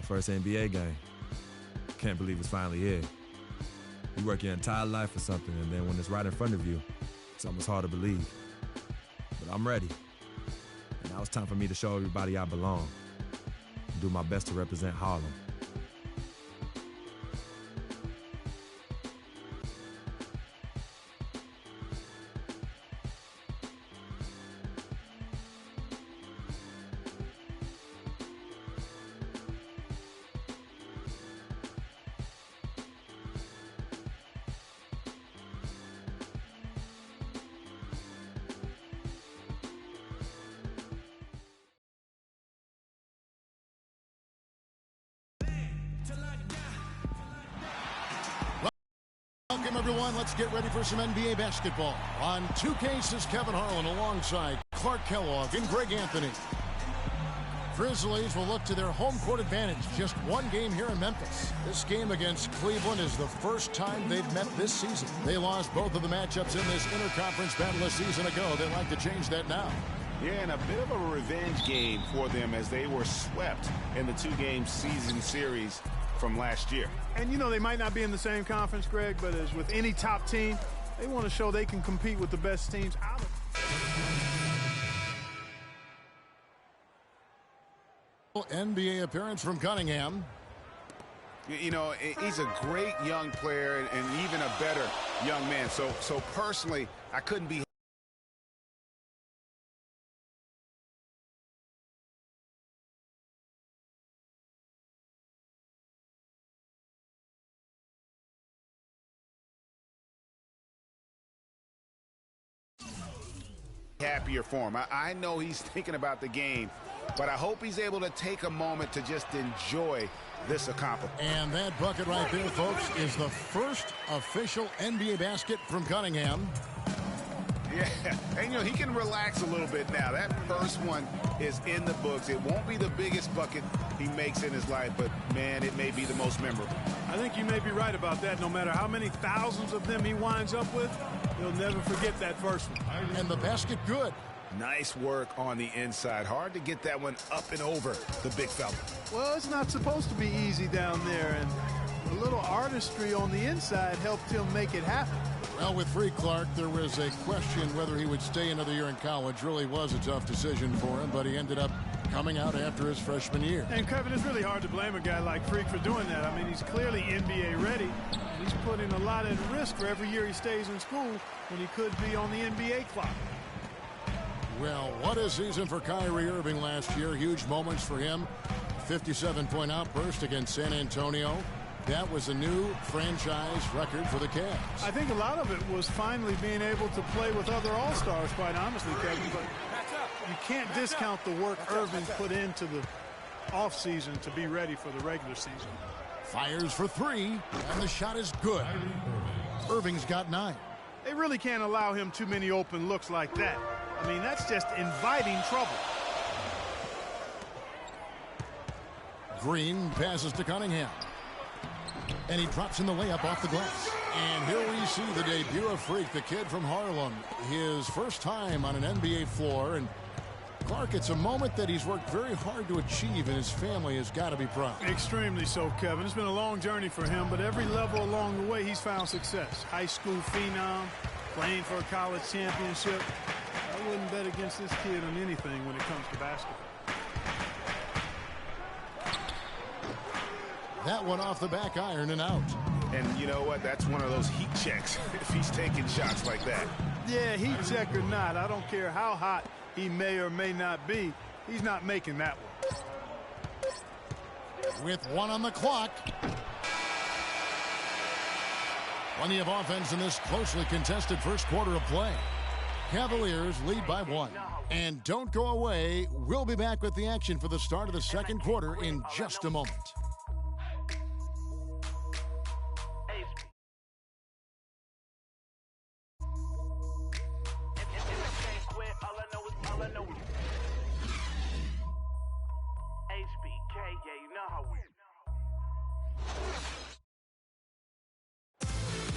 first NBA game. Can't believe it's finally here. You work your entire life for something, and then when it's right in front of you, it's almost hard to believe. But I'm ready. And now it's time for me to show everybody I belong. And do my best to represent Harlem. Welcome, everyone. Let's get ready for some NBA basketball. On 2K is Kevin Harlan alongside Clark Kellogg and Greg Anthony. Grizzlies will look to their home court advantage. Just one game here in Memphis. This game against Cleveland is the first time they've met this season. They lost both of the matchups in this interconference battle a season ago. They'd like to change that now. Yeah, and a bit of a revenge game for them as they were swept in the two-game season series from last year. And, you know, they might not be in the same conference, Greg, but as with any top team, they want to show they can compete with the best teams out of it. NBA appearance from Cunningham. You know, he's a great young player and even a better young man. So personally, I couldn't be happier for him. I know he's thinking about the game, but I hope he's able to take a moment to just enjoy this accomplishment. And that bucket right there, folks, is the first official NBA basket from Cunningham. Yeah, and you know, he can relax a little bit now. That first one is in the books. It won't be the biggest bucket he makes in his life, but man, it may be the most memorable. I think you may be right about that. No matter how many thousands of them he winds up with, he'll never forget that first one. And the basket good. Nice work on the inside. Hard to get that one up and over the big fella. Well, it's not supposed to be easy down there, and a little artistry on the inside helped him make it happen. Well, with Free Clark, there was a question whether he would stay another year in college. Really was a tough decision for him, but he ended up coming out after his freshman year. And, Kevin, it's really hard to blame a guy like Freak for doing that. I mean, he's clearly NBA ready. He's putting a lot at risk for every year he stays in school when he could be on the NBA clock. Well, what a season for Kyrie Irving last year. Huge moments for him. 57-point outburst against San Antonio. That was a new franchise record for the Cavs. I think a lot of it was finally being able to play with other All-Stars, quite honestly, Kevin. But you can't discount the work Irving put into the offseason to be ready for the regular season. Fires for three, and the shot is good. Irving's got 9. They really can't allow him too many open looks like that. I mean, that's just inviting trouble. Green passes to Cunningham. And he drops in the layup off the glass. And here we see the debut of Freak, the kid from Harlem. His first time on an NBA floor. And Clark, it's a moment that he's worked very hard to achieve, and his family has got to be proud. Extremely so, Kevin. It's been a long journey for him, but every level along the way, he's found success. High school phenom, playing for a college championship. I wouldn't bet against this kid on anything when it comes to basketball. That one off the back iron and out. And you know what? That's one of those heat checks if he's taking shots like that. Yeah, heat check or not, I don't care how hot he may or may not be, he's not making that one. With 1 on the clock. Plenty of offense in this closely contested first quarter of play. Cavaliers lead by 1. And don't go away. We'll be back with the action for the start of the second quarter in just a moment.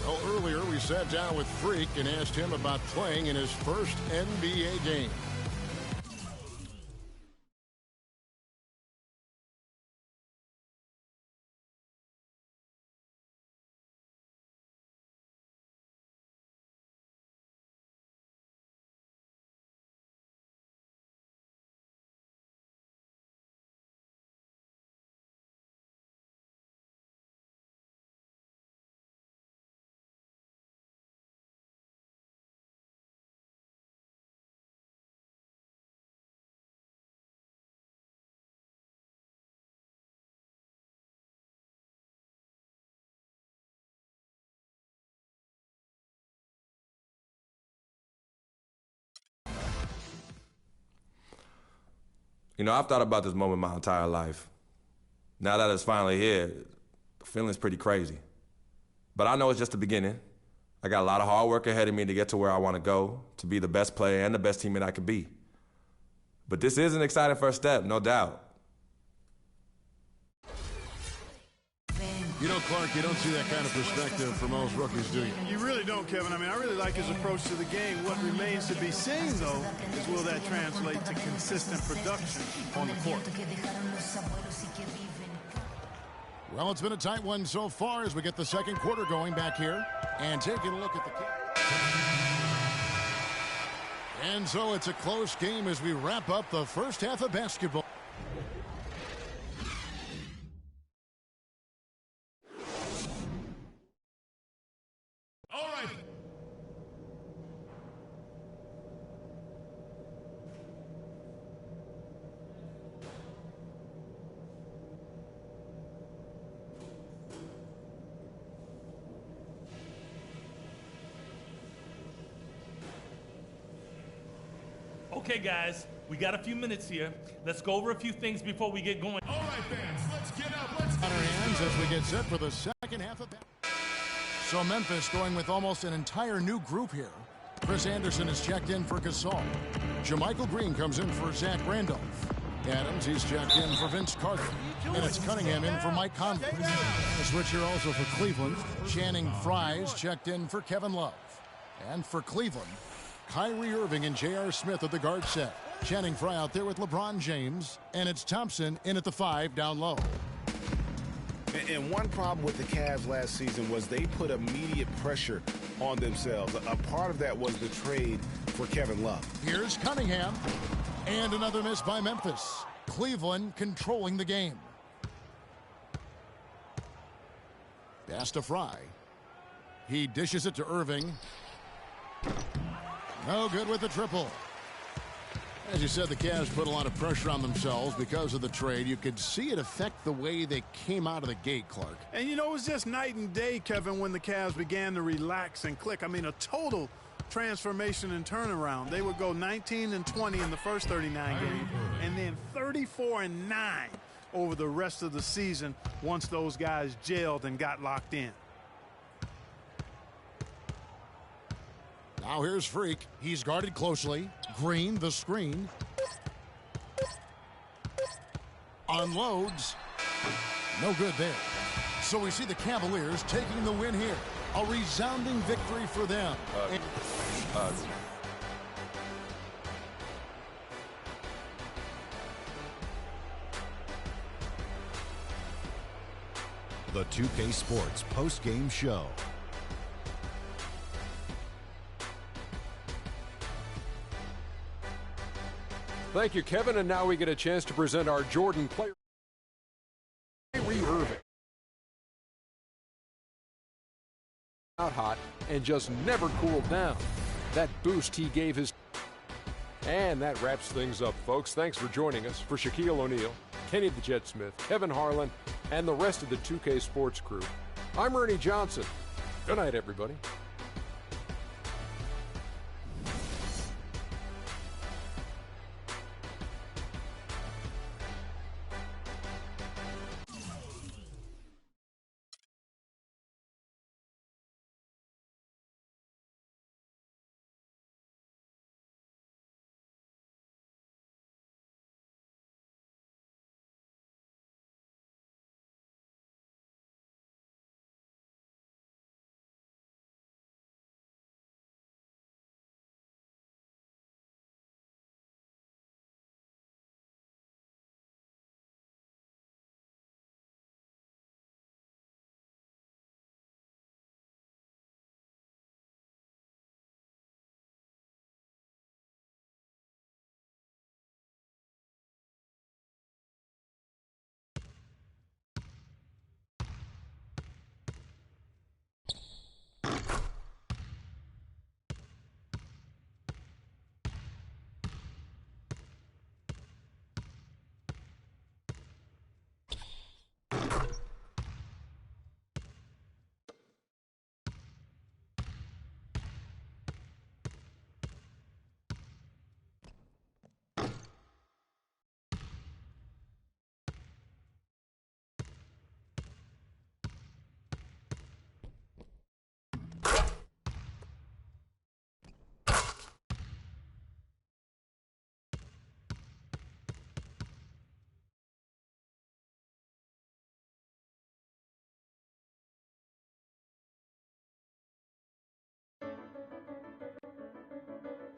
Well, earlier we sat down with Freak and asked him about playing in his first NBA game. You know, I've thought about this moment my entire life. Now that it's finally here, the feeling's pretty crazy. But I know it's just the beginning. I got a lot of hard work ahead of me to get to where I want to go, to be the best player and the best teammate I can be. But this is an exciting first step, no doubt. You know, Clark, you don't see that kind of perspective for most rookies, do you? You really don't, Kevin. I mean, I really like his approach to the game. What remains to be seen, though, is will that translate to consistent production on the court? Well, it's been a tight one so far as we get the second quarter going back here. And taking a look at the... And so it's a close game as we wrap up the first half of basketball. All right. Okay, guys, we got a few minutes here. Let's go over a few things before we get going. All right, fans, let's get up. Let's On our hands as we get set for the second half of basketball. So Memphis going with almost an entire new group here. Chris Anderson is checked in for Gasol. JaMychal Green comes in for Zach Randolph. Adams, he's checked in for Vince Carter. And it's Cunningham in for Mike Conley. A switch here also for Cleveland. Channing Frye's checked in for Kevin Love. And for Cleveland, Kyrie Irving and J.R. Smith at the guard set. Channing Frye out there with LeBron James. And it's Thompson in at the 5 down low. And one problem with the Cavs last season was they put immediate pressure on themselves. A part of that was the trade for Kevin Love. Here's Cunningham. And another miss by Memphis. Cleveland controlling the game. Pass to Frye. He dishes it to Irving. No good with the triple. As you said, the Cavs put a lot of pressure on themselves because of the trade. You could see it affect the way they came out of the gate, Clark. And, you know, it was just night and day, Kevin, when the Cavs began to relax and click. I mean, a total transformation and turnaround. They would go 19-20 in the first 39 games and then 34-9 over the rest of the season once those guys gelled and got locked in. Now here's Freak. He's guarded closely. Green, the screen. Unloads. No good there. So we see the Cavaliers taking the win here. A resounding victory for them. The 2K Sports post-game show. Thank you, Kevin. And now we get a chance to present our Jordan player, Kyrie Irving. Out hot and just never cooled down. That boost he gave his... And that wraps things up, folks. Thanks for joining us. For Shaquille O'Neal, Kenny the Jet Smith, Kevin Harlan, and the rest of the 2K Sports crew, I'm Ernie Johnson. Good night, everybody.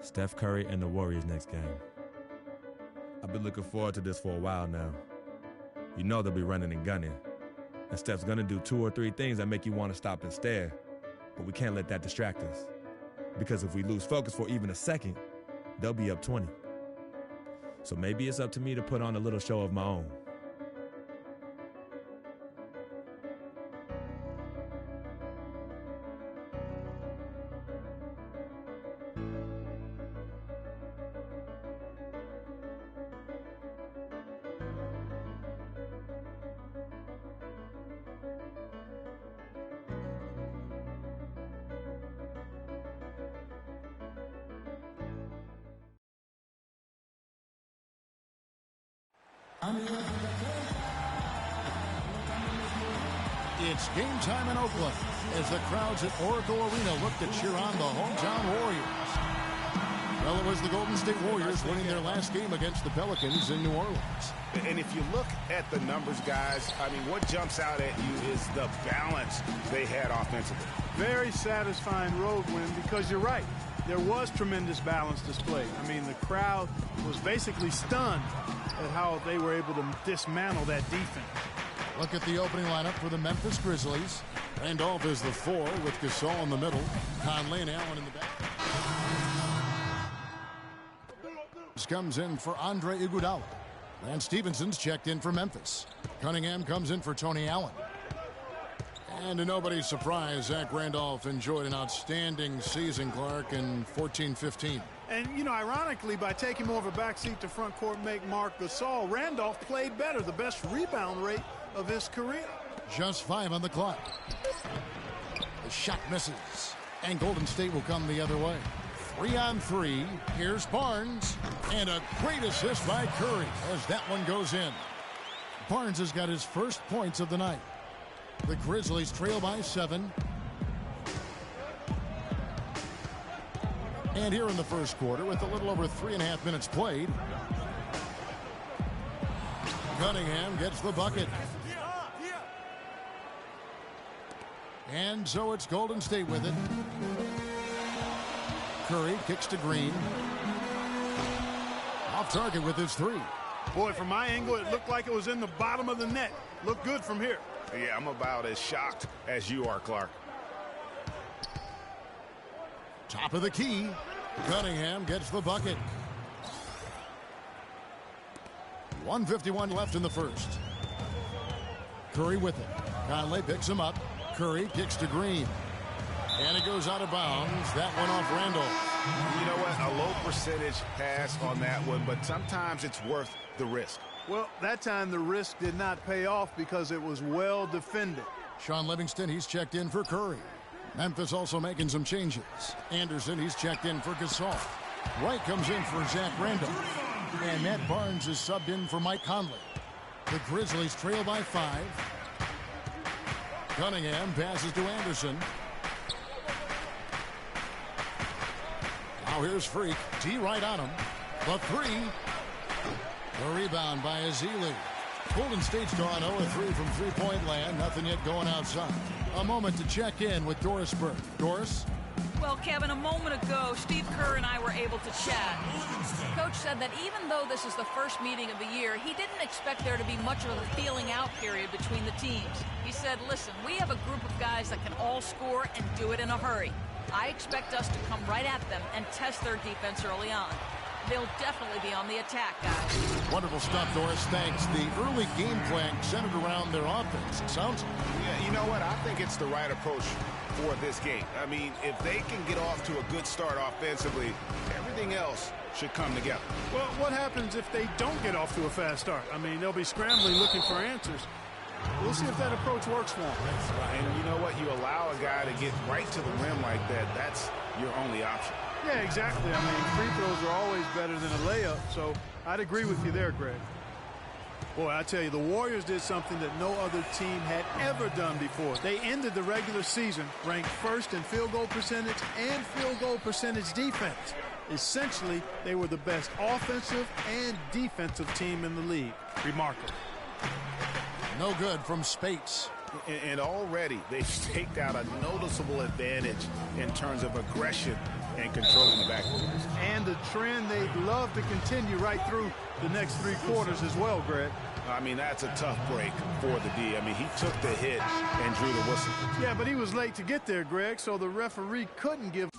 Steph Curry and the Warriors next game. I've been looking forward to this for a while now. You know they'll be running and gunning. And Steph's gonna do 2 or 3 things that make you want to stop and stare. But we can't let that distract us. Because if we lose focus for even a second, they'll be up 20. So maybe it's up to me to put on a little show of my own. It's game time in Oakland as the crowds at Oracle Arena look to cheer on the hometown Warriors. Well, it was the Golden State Warriors winning their last game against the Pelicans in New Orleans. And if you look at the numbers, guys, I mean, what jumps out at you is the balance they had offensively. Very satisfying road win because you're right. There was tremendous balance displayed. I mean, the crowd was basically stunned at how they were able to dismantle that defense. Look at the opening lineup for the Memphis Grizzlies. Randolph is the 4 with Gasol in the middle. Conley and Allen in the back. This comes in for Andre Iguodala. Lance Stephenson's checked in for Memphis. Cunningham comes in for Tony Allen. And to nobody's surprise, Zach Randolph enjoyed an outstanding season, Clark, in 14-15. And, you know, ironically, by taking more of a backseat to front court make Marc Gasol, Randolph played better, the best rebound rate of his career. Just 5 on the clock. The shot misses, and Golden State will come the other way. 3 on 3. Here's Barnes, and a great assist by Curry as that one goes in. Barnes has got his first points of the night. The Grizzlies trail by 7. And here in the first quarter, with a little over 3.5 minutes played, Cunningham gets the bucket. And so it's Golden State with it. Curry kicks to Green. Off target with his 3. Boy, from my angle, it looked like it was in the bottom of the net. Looked good from here. Yeah, I'm about as shocked as you are, Clark. Top of the key. Cunningham gets the bucket. 1:51 left in the first. Curry with it. Conley picks him up. Curry kicks to Green. And it goes out of bounds. That one off Randolph. You know what? A low percentage pass on that one, but sometimes it's worth the risk. Well, that time the risk did not pay off because it was well defended. Sean Livingston, he's checked in for Curry. Memphis also making some changes. Anderson, he's checked in for Gasol. Wright comes in for Zach Randolph. And Matt Barnes is subbed in for Mike Conley. The Grizzlies trail by 5. Cunningham passes to Anderson. Now here's Freak. D right on him. The 3. The rebound by Ezeli. Golden State's gone 0-3 from three-point land. Nothing yet going outside. A moment to check in with Doris Burke. Doris? Well, Kevin, a moment ago, Steve Kerr and I were able to chat. Coach said that even though this is the first meeting of the year, he didn't expect there to be much of a feeling out period between the teams. He said, listen, we have a group of guys that can all score and do it in a hurry. I expect us to come right at them and test their defense early on. They'll definitely be on the attack, guys. Wonderful stuff, Doris. Thanks. The early game plan centered around their offense. Sounds like. Yeah, you know what? I think it's the right approach for this game. I mean, if they can get off to a good start offensively, everything else should come together. Well, what happens if they don't get off to a fast start? I mean, they'll be scrambling looking for answers. We'll see if that approach works for them. And you know what? You allow a guy to get right to the rim like that, that's your only option. Yeah, exactly. I mean, free throws are always better than a layup, so I'd agree with you there, Greg. Boy, I tell you, the Warriors did something that no other team had ever done before. They ended the regular season ranked first in field goal percentage and field goal percentage defense. Essentially, they were the best offensive and defensive team in the league. Remarkable. No good from Spates. And already they've staked out a noticeable advantage in terms of aggression and controlling the backboard. And the trend they'd love to continue right through the next 3 quarters as well, Greg. I mean, that's a tough break for the D. I mean, he took the hit and drew the whistle. Yeah, but he was late to get there, Greg, so the referee couldn't give...